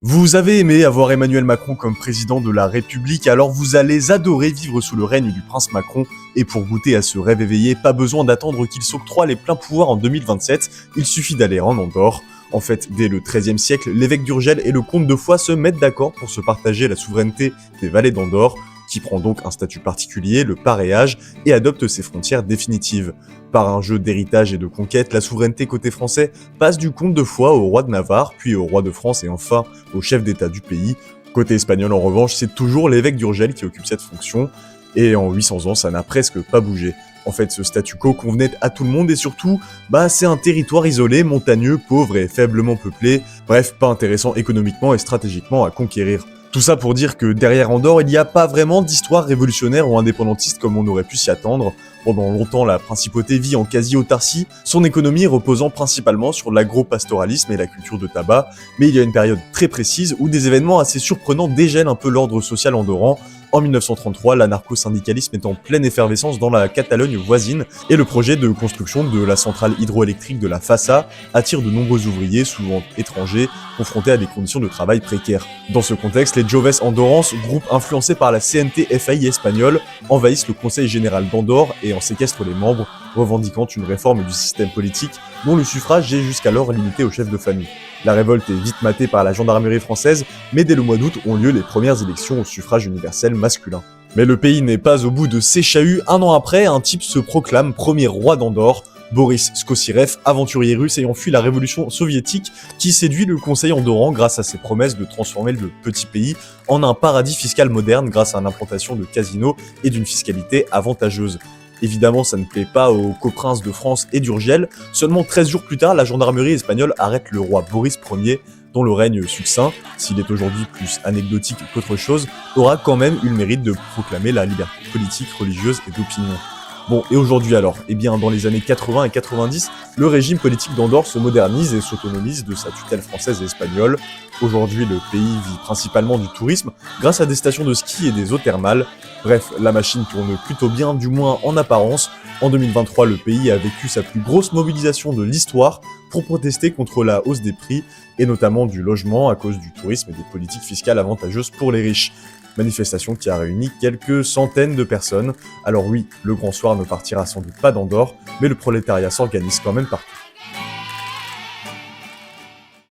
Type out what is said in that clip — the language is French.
Vous avez aimé avoir Emmanuel Macron comme président de la République, alors vous allez adorer vivre sous le règne du prince Macron. Et pour goûter à ce rêve éveillé, pas besoin d'attendre qu'il s'octroie les pleins pouvoirs en 2027, il suffit d'aller en Andorre. En fait, dès le XIIIe siècle, l'évêque d'Urgell et le comte de Foix se mettent d'accord pour se partager la souveraineté des vallées d'Andorre, qui prend donc un statut particulier, le paréage, et adopte ses frontières définitives. Par un jeu d'héritage et de conquête, la souveraineté côté français passe du comte de Foix au roi de Navarre, puis au roi de France et enfin au chef d'État du pays. Côté espagnol en revanche, c'est toujours l'évêque d'Urgell qui occupe cette fonction, et en 800 ans ça n'a presque pas bougé. En fait, ce statu quo convenait à tout le monde et surtout, c'est un territoire isolé, montagneux, pauvre et faiblement peuplé, bref, pas intéressant économiquement et stratégiquement à conquérir. Tout ça pour dire que derrière Andorre, il n'y a pas vraiment d'histoire révolutionnaire ou indépendantiste comme on aurait pu s'y attendre. Pendant longtemps, la principauté vit en quasi-autarcie, son économie reposant principalement sur l'agro-pastoralisme et la culture de tabac, mais il y a une période très précise où des événements assez surprenants dégèlent un peu l'ordre social andorran. En 1933, l'anarcho-syndicalisme est en pleine effervescence dans la Catalogne voisine, et le projet de construction de la centrale hydroélectrique de la Fassa attire de nombreux ouvriers, souvent étrangers, confrontés à des conditions de travail précaires. Dans ce contexte, les Joves andorrans, groupe influencé par la CNT-FAI espagnole, envahissent le Conseil général d'Andorre et en séquestrent les membres, revendiquant une réforme du système politique dont le suffrage est jusqu'alors limité aux chefs de famille. La révolte est vite matée par la gendarmerie française, mais dès le mois d'août ont lieu les premières élections au suffrage universel masculin. Mais le pays n'est pas au bout de ses chahuts. Un an après, un type se proclame premier roi d'Andorre, Boris Skosirev, aventurier russe ayant fui la révolution soviétique, qui séduit le conseil andorran grâce à ses promesses de transformer le petit pays en un paradis fiscal moderne grâce à l'implantation de casinos et d'une fiscalité avantageuse. Évidemment, ça ne plaît pas aux coprinces de France et d'Urgell. Seulement 13 jours plus tard, la gendarmerie espagnole arrête le roi Boris Ier, dont le règne succinct, s'il est aujourd'hui plus anecdotique qu'autre chose, aura quand même eu le mérite de proclamer la liberté politique, religieuse et d'opinion. Bon, et aujourd'hui alors? Eh bien, dans les années 80 et 90, le régime politique d'Andorre se modernise et s'autonomise de sa tutelle française et espagnole. Aujourd'hui, le pays vit principalement du tourisme, grâce à des stations de ski et des eaux thermales. Bref, la machine tourne plutôt bien, du moins en apparence. En 2023, le pays a vécu sa plus grosse mobilisation de l'histoire pour protester contre la hausse des prix, et notamment du logement à cause du tourisme et des politiques fiscales avantageuses pour les riches. Manifestation qui a réuni quelques centaines de personnes. Alors oui, le grand soir ne partira sans doute pas d'Andorre, mais le prolétariat s'organise quand même partout.